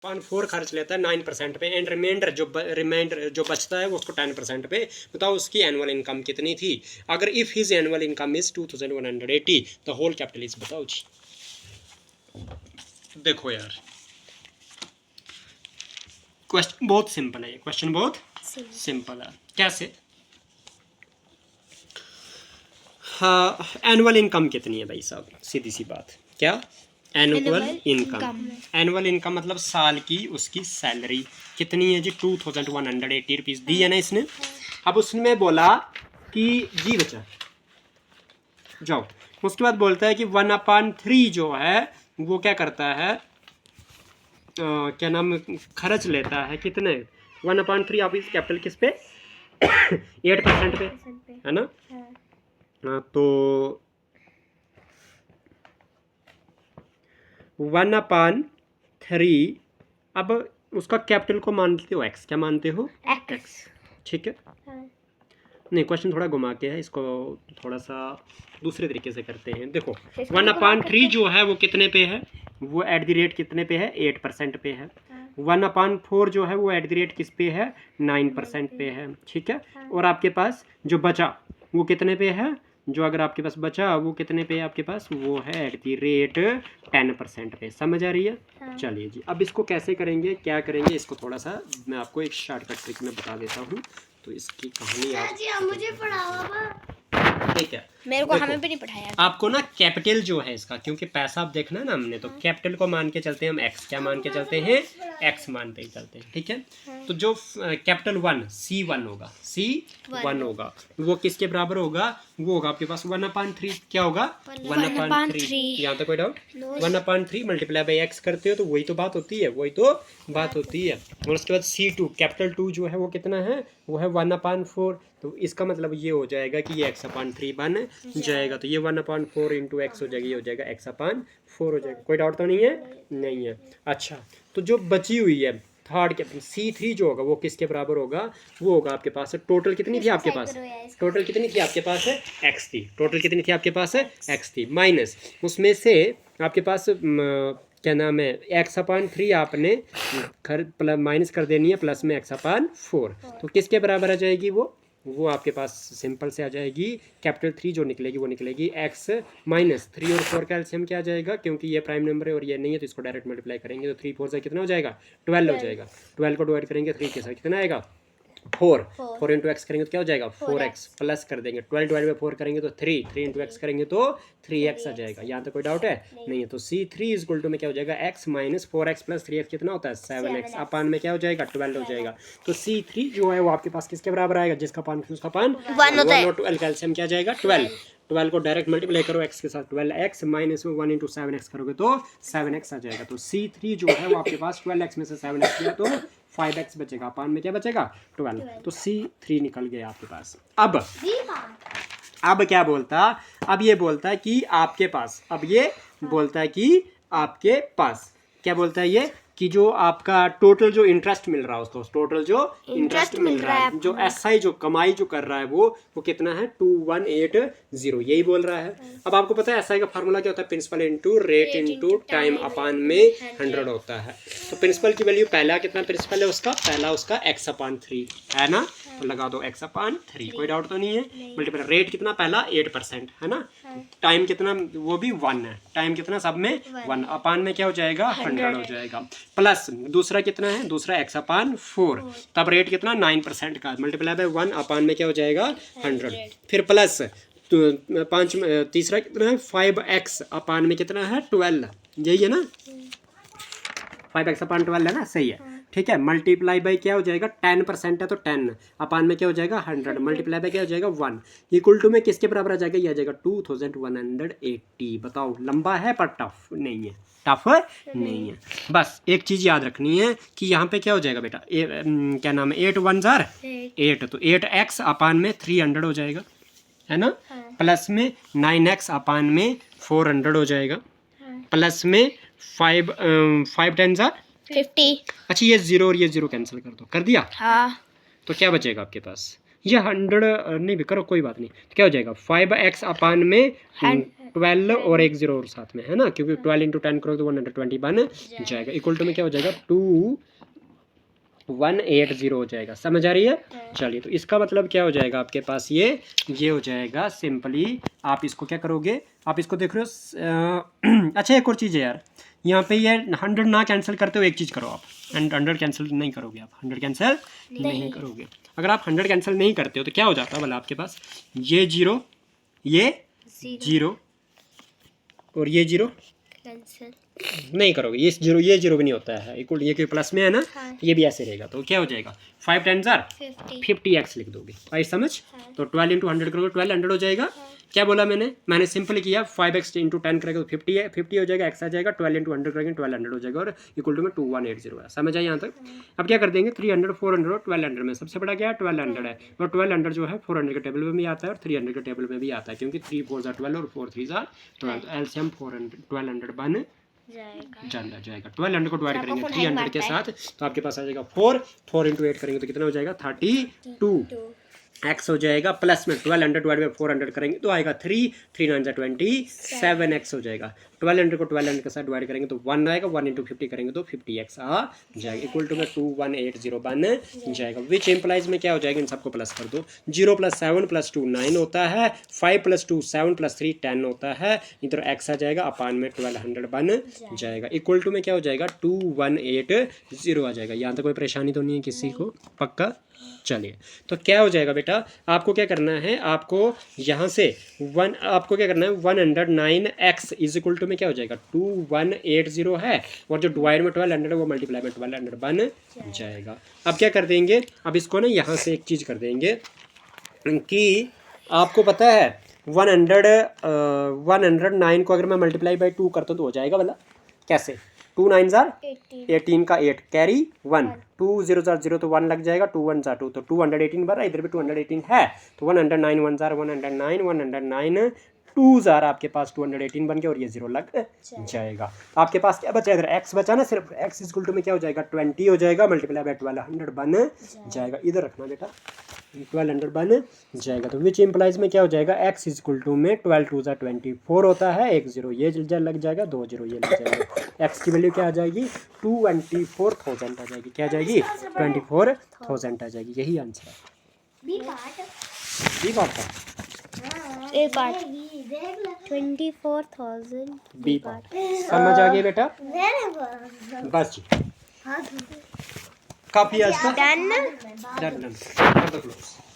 4 खर्च लेता है 9% पे एंड रिमाइंडर जो बचता है वो उसको 10% पे। बताओ उसकी एनुअल इनकम कितनी थी। अगर if his annual income is 2180 the whole capital is, बताओ जी। देखो यार क्वेश्चन बहुत सिंपल है, क्वेश्चन बहुत सिंपल है। कैसे? हाँ, एनुअल इनकम कितनी है भाई साहब, सीधी सी बात। क्या? Annual income. एनुअल इनकम मतलब साल की उसकी सैलरी कितनी है जी? 2180 रुपीज़ दी है ना इसने। अब उसने बोला कि जी बचा जाओ, उसके बाद बोलता है कि 1/3 जो है वो क्या करता है, क्या नाम, खर्च लेता है कितने? 1/3 आप इस कैपिटल किस पे 8% पे है ना। तो 1/3 अब उसका कैपिटल को मानते हो एक्स, क्या मानते हो? एक्स। ठीक है। नहीं, क्वेश्चन थोड़ा घुमा के है, इसको थोड़ा सा दूसरे तरीके से करते हैं। देखो 1/3 जो है वो कितने पे है? वो एट द रेट कितने पे है? 8% पे है। 1/4 जो है वो एट द रेट किस पे है? 9% पे है। ठीक है। और आपके पास जो बचा वो कितने पे है? जो अगर आपके पास बचा वो कितने पे है आपके पास? वो है एट द रेट 10% पे। समझ आ रही है? चलिए जी, अब इसको कैसे करेंगे, क्या करेंगे, इसको थोड़ा सा मैं आपको एक शॉर्टकट ट्रिक में बता देता हूँ। तो इसकी कहानी आप मुझे पढ़ाओ, ठीक है। मेरे को हमें भी नहीं पढ़ाया। आपको ना कैपिटल जो है इसका, क्योंकि पैसा आप देखना है ना हमने, तो कैपिटल को मान के चलते हैं हम एक्स। क्या मान के चलते हैं? एक्स मान के चलते हैं। ठीक है। तो जो कैपिटल 1 C1 होगा, C1 होगा, वो किसके बराबर होगा? वो होगा आपके पास 1/3। क्या होगा? 1/3। यहाँ तक कोई डाउट? 1/3 मल्टीप्लाई बाई एक्स करते हो तो वही तो बात होती है, वही तो बात होती है। और उसके बाद C2 कैपिटल 2 जो है वो कितना है? वो है 1/4। तो इसका मतलब ये हो जाएगा कि ये x/3 बन जाएगा। तो ये 1/4 इंटू एक्स हो जाएगी, ये हो जाएगा x/4 हो जाएगा। कोई डाउट तो नहीं है? नहीं है। अच्छा, तो जो बची हुई है थर्ड कैपिटल C3 जो होगा वो किसके बराबर होगा? वो होगा आपके पास टोटल कितनी थी आपके पास? टोटल कितनी थी आपके पास? है x थी। टोटल कितनी थी आपके पास? है x थी। माइनस उसमें से आपके पास क्या नाम है, x/3 आपने माइनस कर देनी है, प्लस में x/4। तो किसके बराबर आ जाएगी वो आपके पास सिंपल से आ जाएगी, कैपिटल 3 जो निकलेगी वो निकलेगी x माइनस 3 और 4 का एलसीएम क्या आ जाएगा? क्योंकि ये प्राइम नंबर है और ये नहीं है तो इसको डायरेक्ट मल्टीप्लाई करेंगे तो 3 4 से कितना हो जाएगा? 12 हो जाएगा। 12 को डिवाइड करेंगे 3 के साथ कितना आएगा? 4 इंटू एक्स करेंगे तो क्या हो जाएगा? 4x प्लस कर देंगे। 12 डिवाइड बाई 4 करेंगे तो 3 इंटू एक्स करेंगे तो 3x आ जाएगा। यहाँ तो कोई डाउट है? नहीं है। तो C3 इज इक्वल टू में क्या हो जाएगा? x minus 4x plus 3x कितना होता है? 7x। अपान में क्या हो जाएगा? 12 हो जाएगा। तो C3 जो है वो आपके पास किसके बराबर आएगा? जिसका पान उसका पान 1 और 12 कैल्शियम क्या जाएगा? 12 को डायरेक्ट मल्टीप्लाई करो x के साथ, 12x माइनस 1 इंटू 7x करोगे तो 7x आ जाएगा। तो C3 जो है वो आपके पास 12x में से 7x किया तो 5x बचेगा। अपान में क्या बचेगा? 12। तो C3 निकल गया आपके पास। अब क्या बोलता? अब ये बोलता है कि आपके पास, अब ये बोलता है कि आपके पास क्या बोलता है ये, कि जो आपका टोटल जो इंटरेस्ट मिल रहा है उसको, टोटल जो इंटरेस्ट मिल रहा है, जो एसआई जो कमाई जो कर रहा है वो कितना है? 2180, यही बोल रहा है। अब आपको पता है एसआई का फार्मूला क्या होता है? Principal into rate into time upon में 100 होता है। तो प्रिंसिपल की वैल्यू पहला कितना प्रिंसिपल है उसका? पहला उसका x/3 है ना, तो लगा दो x/3। कोई डाउट तो नहीं है? मल्टीपल रेट कितना पहला? 8% है ना। टाइम कितना? वो भी 1 है। टाइम कितना सब में? 1। अपान में क्या हो जाएगा? 100 हो जाएगा। प्लस दूसरा कितना है? दूसरा x/4। तब रेट कितना? 9% का, मल्टीप्लाई बाय 1 अपान में क्या हो जाएगा? 100। फिर प्लस तो तीसरा कितना है? 5x अपान में कितना है? 12। यही है ना, 5x/12 है ना, सही है। ठीक है। मल्टीप्लाई बाई क्या हो जाएगा? 10% है तो 10 अपान में क्या हो जाएगा? 100 मल्टीप्लाई बाई क्या हो जाएगा? 1 इक्वल टू में किसके बराबर आ जाएगा? ये आ जाएगा 2180। बताओ, लंबा है पर टफ नहीं है, टफ नहीं है। बस एक चीज़ याद रखनी है कि यहाँ पे क्या हो जाएगा बेटा, क्या नाम है, 8 1 जार 8, तो 8x अपान में 300 हो जाएगा, है ना। प्लस में 9x अपान में 400 हो जाएगा। प्लस में 5 10 जार 50। अच्छा, ये 0 और ये 0 कैंसिल कर दो। कर दिया? हाँ। तो क्या बचेगा आपके पास? ये 100 नहीं भी करो, कोई बात नहीं। तो क्या हो जाएगा 5x अपान में 12 और एक 0 और साथ में है ना, क्योंकि 12 इंटू 10 करो तो 120 बन जाएगा। इक्वल टू में क्या हो जाएगा 2180 हो जाएगा। समझ आ रही है? चलिए, तो इसका मतलब क्या हो जाएगा आपके पास, ये हो जाएगा सिंपली, आप इसको क्या करोगे, आप इसको देख रहे हो अच्छा एक और चीज़ है यार, यहाँ पे ये 100 ना कैंसिल करते हो, एक चीज़ करो आप, 100 कैंसिल नहीं करोगे आप, 100 कैंसिल नहीं करोगे। अगर आप 100 कैंसिल नहीं करते हो तो क्या हो जाता है भला आपके पास, ये 0 और ये 0 कैंसिल नहीं करोगे, ये 0 भी नहीं होता है, इक्वल ये प्लस में है ना, ये भी ऐसे रहेगा। तो क्या हो जाएगा 5 10 50x लिख दोगे, आई समझ। तो 12 इंटू 100 करोगे 1200 हो जाएगा। क्या बोला मैंने सिंपल किया, 5x इंटू 10 करेगा तो 50 हो जाएगा, x आ जाएगा, 12 इंटू 100 करेंगे 1200 हो जाएगा, और इक्वल टू में 2180 है। समझ आए यहाँ तक? अब क्या कर देंगे 300 400 और 1200 में सबसे बड़ा क्या है 1200 है, और 1200 जो है 400 के टेबल में भी आता है और 300 के टेबल में भी आता है, क्योंकि 3 4 12 और 4 3 12, तो एलसीएम 1200 बन जाएगा। 1200 को डिवाइड करेंगे 300 के साथ तो आपके पास आ जाएगा 4 इंटू 8 करेंगे तो कितना हो जाएगा 32 x हो जाएगा, प्लस में 1200 डिवाइड बाई 400 करेंगे तो आएगा 3 9 27x हो जाएगा। 1200 को 1200 के साथ डिवाइड करेंगे तो 1 आएगा, 1 इंटू 50 करेंगे तो 50x आ जाएगा, इक्वल टू में 2180 बन जाएगा। विच इम्प्लाइज में क्या हो जाएगा, इन सबको प्लस कर दो, 0 + 7 + 2 9 होता है, 5 + 2 7 + 3 10 होता है, इधर x आ जाएगा अपान में 1200 बन जाएगा, इक्वल टू में क्या हो जाएगा 2180 आ जाएगा। यहाँ तक कोई परेशानी तो नहीं है किसी को? पक्का? चलिए, तो क्या हो जाएगा बेटा, आपको क्या करना है, आपको यहाँ से आपको क्या करना है 109x इज इक्वल टू में क्या हो जाएगा 2180 है, और जो डिवाइड में 1200 है वो मल्टीप्लाई में 1200 बन जाएगा। अब क्या कर देंगे, अब इसको ना यहाँ से एक चीज़ कर देंगे कि आपको पता है 109 को अगर मैं मल्टीप्लाई बाई 2 करता हूँ तो हो जाएगा भला कैसे, 2 9 18 का 8 कैरी 1 2 0 0 तो 1 लग जाएगा, 2 1 2 तो 218 बन रहा है, इधर भी 218 है तो 109 1 109 2 आपके पास 218 बन गया और ये 0 लग जाएगा। आपके पास क्या बचा, अगर x बचा ना सिर्फ x इक्वल टू में क्या हो जाएगा 20 हो जाएगा, मल्टीप्लाई बाय 1200 बन जाएगा, इधर रखना बेटा 1200 बन जाएगा। तो विच इम्प्लाइज में क्या हो जाएगा x इक्वल टू में 12 2 24 होता है, 1 0 ये लग जाएगा, 2 0 ये लग जाएगा, x की वैल्यू क्या आ जाएगी 24,000 आ जाएगी, क्या आ जाएगी 24,000 आ जाएगी, यही आंसर है। बी पार्ट का ए पार्ट 24,000 बी पार्ट समझ आ गया बेटा? बस जी, काफी आज का डन।